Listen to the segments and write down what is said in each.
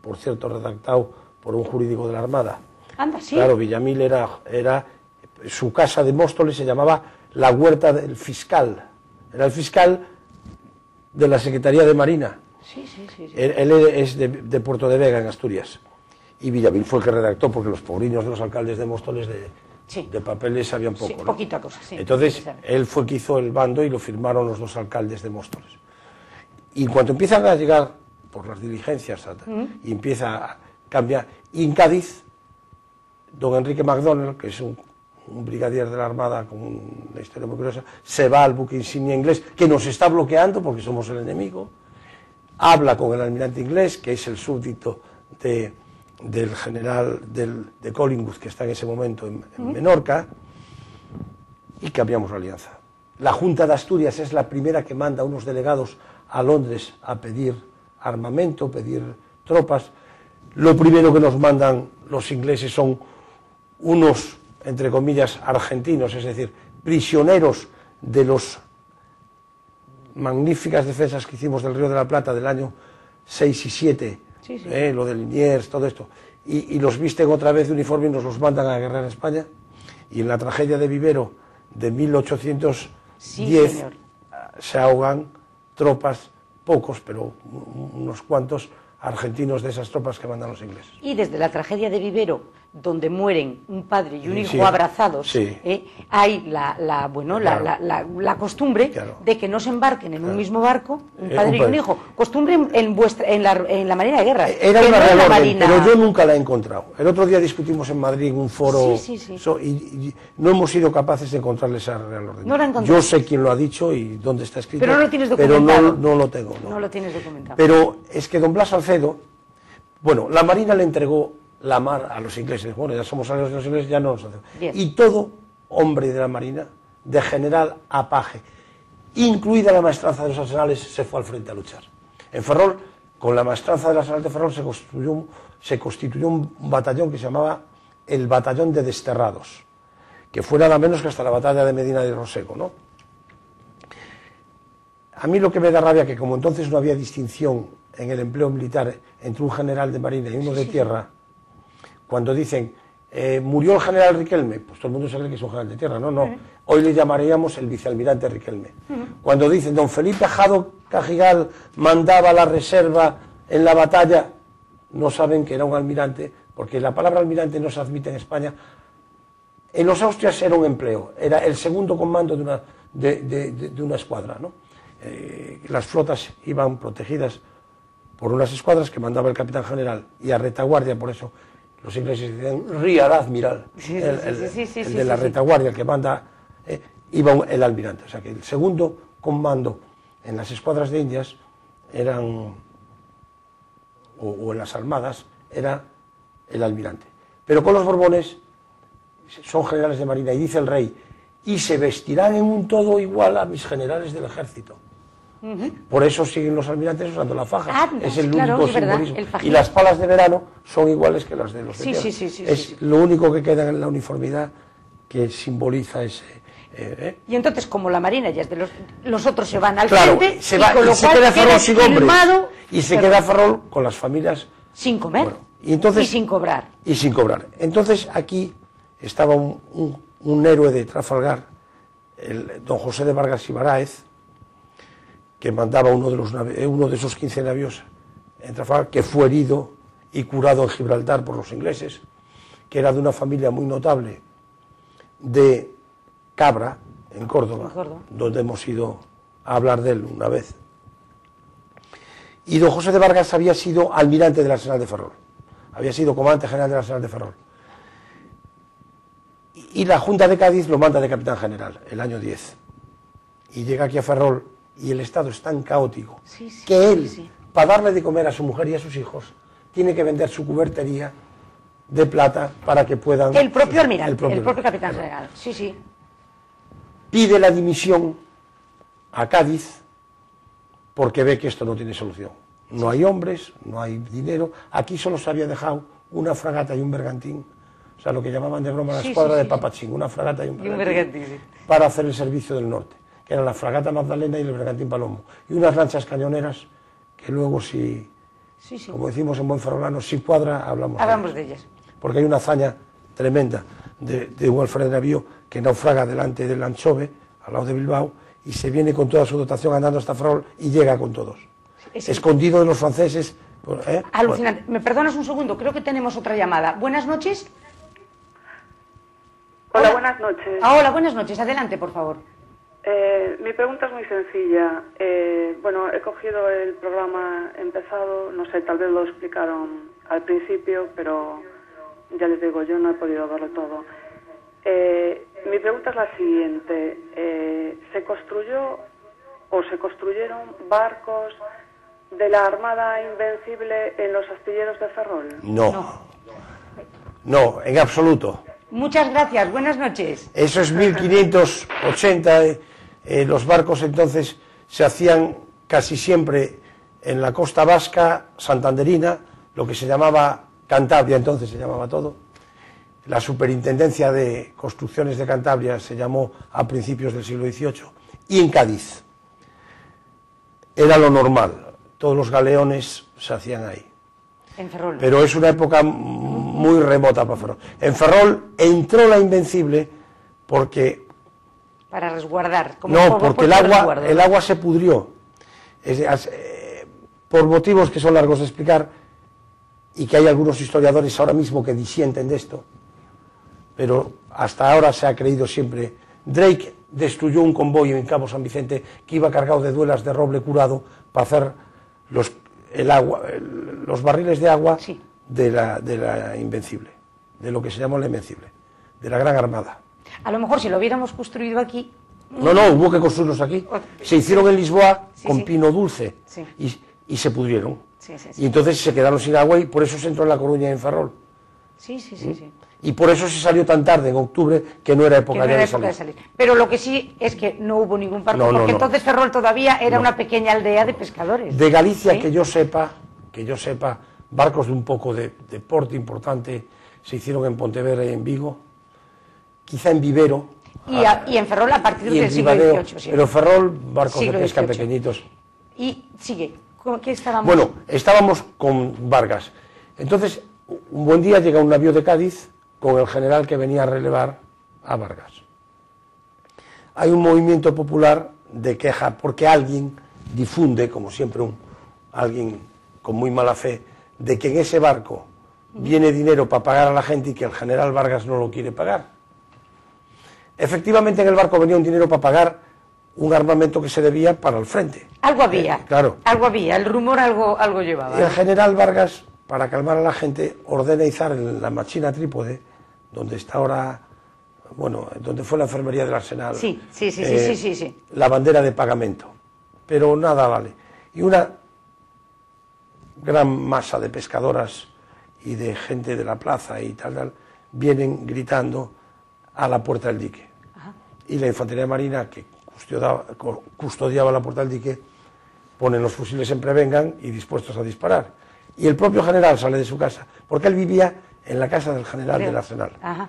por cierto, redactado por un jurídico de la Armada. Anda, sí. Claro, Villamil era su casa de Móstoles se llamaba la Huerta del Fiscal. Era el fiscal de la Secretaría de Marina. Sí. Él es de Puerto de Vega, en Asturias. Y Villamil fue el que redactó, porque los pobrinos de los alcaldes de Móstoles de papeles sabían poco. Sí, ¿no? Poquita cosa, sí. Entonces, él fue el que hizo el bando y lo firmaron los dos alcaldes de Móstoles. Y cuando empiezan a llegar por las diligencias y empieza a cambiar, y en Cádiz, don Enrique MacDonald, que es un brigadier de la Armada con una historia muy curiosa, se va al buque insignia inglés, que nos está bloqueando porque somos el enemigo, habla con el almirante inglés, que es el súbdito del general de Collingwood, que está en ese momento en Menorca, y cambiamos la alianza. La Junta de Asturias es la primera que manda unos delegados a Londres a pedir armamento, pedir tropas. Lo primero que nos mandan los ingleses son unos, entre comillas, argentinos, es decir, prisioneros de las magníficas defensas que hicimos del Río de la Plata del año 6 y 7, lo de Liniers, todo esto, y los visten otra vez de uniforme y nos los mandan a guerrear en España. Y en la tragedia de Vivero de 1810 se ahogan tropas, pocos, pero unos cuantos argentinos de esas tropas que mandan los ingleses. Y desde la tragedia de Vivero, donde mueren un padre y un hijo abrazados, hay la costumbre de que no se embarquen en un mismo barco, un padre y un hijo. Costumbre en la Marina de Guerra. Era una real orden, pero yo nunca la he encontrado. El otro día discutimos en Madrid en un foro y no hemos sido capaces de encontrarle esa real orden. No yo sé quién lo ha dicho y dónde está escrito, pero no lo tienes documentado. Pero no lo tengo. No lo tienes documentado. Pero es que don Blas Salcedo, bueno, la Marina le entregó la mar a los ingleses. Bueno, ya somos aliados de los ingleses, ya no nos hacemos. Y todo hombre de la Marina, de general a paje, incluida la maestranza de los arsenales, se fue al frente a luchar. En Ferrol, con la maestranza del arsenal de Ferrol, se constituyó un batallón que se llamaba el Batallón de Desterrados, que fue nada menos que hasta la batalla de Medina de Rosego, ¿no? A mí lo que me da rabia es que, como entonces no había distinción en el empleo militar entre un general de Marina y uno de tierra, cuando dicen, murió el general Riquelme, pues todo el mundo se cree que es un general de tierra. No. Hoy le llamaríamos el vicealmirante Riquelme. Cuando dicen, don Felipe Jado Cajigal mandaba la reserva en la batalla, no saben que era un almirante, porque la palabra almirante no se admite en España. En los Austrias era un empleo, era el segundo comando de una escuadra, ¿no? Las flotas iban protegidas por unas escuadras que mandaba el capitán general, y a retaguardia, por eso los ingleses decían Rear Admiral, el de la retaguardia, el que manda, iba el almirante. O sea que el segundo comando en las escuadras de Indias eran, o en las armadas, era el almirante. Pero con los Borbones son generales de marina, y dice el rey, y se vestirán en un todo igual a mis generales del ejército. Por eso siguen los almirantes usando la faja. Es el único simbolismo. Y las palas de verano son iguales que las de los de tierra. Es lo único que queda en la uniformidad que simboliza ese... Y entonces, como la Marina ya es de los otros se van al frente, y se queda Ferrol sin hombres. Y se queda Ferrol con las familias... Sin comer. Bueno, y entonces, sin cobrar. Y sin cobrar. Entonces, aquí estaba un héroe de Trafalgar, don José de Vargas y Baraez, que mandaba uno de esos 15 navíos en Trafalgar, que fue herido y curado en Gibraltar por los ingleses, que era de una familia muy notable de Cabra, en Córdoba, donde hemos ido a hablar de él una vez. Y don José de Vargas había sido almirante del arsenal de Ferrol, había sido comandante general del arsenal de Ferrol. Y la Junta de Cádiz lo manda de capitán general, el año 10. Y llega aquí a Ferrol, y el estado es tan caótico que él, para darle de comer a su mujer y a sus hijos, tiene que vender su cubertería de plata para que puedan... El propio almirante, el propio capitán general. Pide la dimisión a Cádiz porque ve que esto no tiene solución. No hay hombres, no hay dinero. Aquí solo se había dejado una fragata y un bergantín, o sea, lo que llamaban de broma la escuadra de Papachín, una fragata y un bergantín, para hacer el servicio del norte, que era la fragata Magdalena y el bergantín Palomo, y unas lanchas cañoneras que luego, si como decimos en buen ferrolano, si cuadra, hablamos de ellas. Porque hay una hazaña tremenda de un alférez de navío que naufraga delante del Anchove, al lado de Bilbao, y se viene con toda su dotación andando hasta Ferrol y llega con todos. Escondido de los franceses. Alucinante. ¿Me perdonas un segundo? Creo que tenemos otra llamada. Buenas noches. Hola, buenas noches. Hola, buenas noches. Adelante, por favor. Mi pregunta es muy sencilla. Bueno, he cogido el programa empezado, no sé, tal vez lo explicaron al principio, pero ya les digo, yo no he podido verlo todo. Mi pregunta es la siguiente. ¿Se construyó o se construyeron barcos de la Armada Invencible en los astilleros de Ferrol? No, en absoluto. Muchas gracias, buenas noches. Eso es 1580, los barcos entonces se hacían casi siempre en la costa vasca, santanderina, lo que se llamaba Cantabria, entonces se llamaba todo. La Superintendencia de Construcciones de Cantabria se llamó a principios del siglo XVIII, y en Cádiz. Era lo normal. Todos los galeones se hacían ahí. En Ferrol. Pero es una época muy remota para Ferrol. En Ferrol entró la Invencible porque... Para resguardar. Porque el agua se pudrió. Por motivos que son largos de explicar y que hay algunos historiadores ahora mismo que disienten de esto. Pero hasta ahora se ha creído siempre. Drake destruyó un convoy en Cabo San Vicente que iba cargado de duelas de roble curado para hacer los barriles de agua de la Invencible, de lo que se llamó la Invencible, de la Gran Armada. A lo mejor si lo hubiéramos construido aquí... No, hubo que construirlos aquí. Se hicieron en Lisboa con pino dulce y se pudrieron. Y entonces se quedaron sin agua y por eso se entró en La Coruña y en Ferrol. Sí. Y por eso se salió tan tarde, en octubre, que no era época de salir. Pero lo que sí es que no hubo ningún barco, porque entonces Ferrol todavía era una pequeña aldea de pescadores. De Galicia, que yo sepa, barcos de un poco de porte importante se hicieron en Pontevedra y en Vigo, quizá en Vivero. Y en Ferrol a partir del siglo XVIII. Pero Ferrol, barcos de pesca pequeñitos. Y sigue, ¿qué estábamos? Bueno, estábamos con Vargas. Entonces, un buen día llega un navío de Cádiz con el general que venía a relevar a Vargas. Hay un movimiento popular de queja porque alguien difunde, como siempre alguien con muy mala fe, de que en ese barco viene dinero para pagar a la gente y que el general Vargas no lo quiere pagar. Efectivamente en el barco venía un dinero para pagar un armamento que se debía para el frente. Algo había, claro. Algo había, el rumor algo llevaba. Y el general Vargas, para calmar a la gente, ordena izar en la machina trípode, donde está ahora, donde fue la enfermería del Arsenal. Sí. La bandera de pagamento. Pero nada vale. Y una gran masa de pescadoras y de gente de la plaza y tal, vienen gritando a la puerta del dique. Ajá. Y la infantería marina, que custodiaba la puerta del dique, ponen los fusiles en prevengan y dispuestos a disparar. Y el propio general sale de su casa, porque él vivía en la casa del general del Arsenal. Ajá.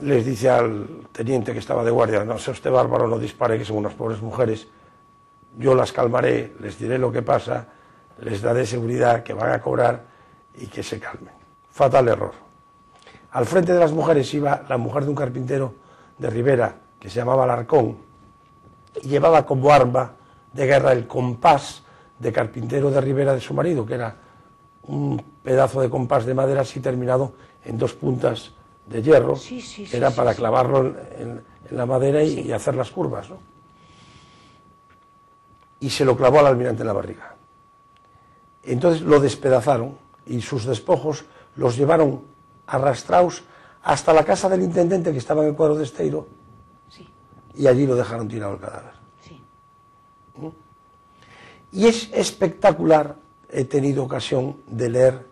Les dice al teniente que estaba de guardia: no sea usted bárbaro, no dispare, que son unas pobres mujeres, yo las calmaré, les diré lo que pasa, les daré seguridad, que van a cobrar y que se calmen. Fatal error. Al frente de las mujeres iba la mujer de un carpintero de Ribera, que se llamaba Alarcón, y llevaba como arma de guerra el compás de carpintero de Ribera de su marido, que era un pedazo de compás de madera así terminado en dos puntas de hierro, era para clavarlo en la madera y hacer las curvas, ¿no? Y se lo clavó al almirante en la barriga. Entonces lo despedazaron y sus despojos los llevaron arrastrados hasta la casa del intendente, que estaba en el cuadro de Esteiro, y allí lo dejaron tirado el cadáver. Y es espectacular, he tenido ocasión de leer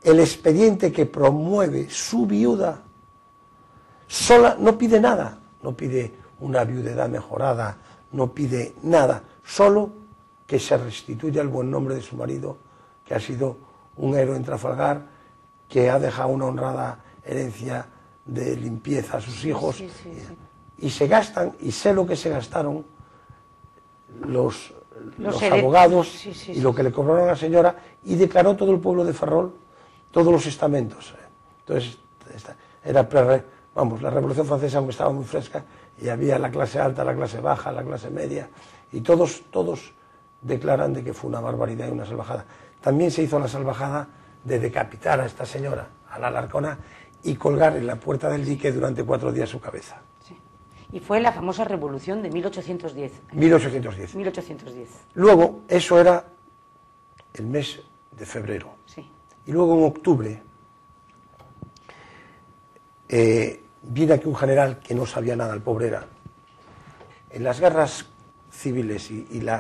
el expediente que promueve su viuda. Sola, no pide nada, no pide una viudedad mejorada, no pide nada, solo que se restituya el buen nombre de su marido, que ha sido un héroe en Trafalgar, que ha dejado una honrada herencia de limpieza a sus hijos. Y se gastan, y sé lo que se gastaron, los abogados y lo que le cobraron a la señora, y declaró todo el pueblo de Ferrol, todos los estamentos. Entonces, la Revolución Francesa aún estaba muy fresca y había la clase alta, la clase baja, la clase media, y todos declaran de que fue una barbaridad y una salvajada. También se hizo la salvajada de decapitar a esta señora, a la Alarcona, y colgar en la puerta del dique durante 4 días su cabeza. Sí. Y fue la famosa Revolución de 1810. 1810. Luego, eso era el mes de febrero. Sí. Y luego en octubre viene aquí un general que no sabía nada, el pobre era. En las guerras civiles y la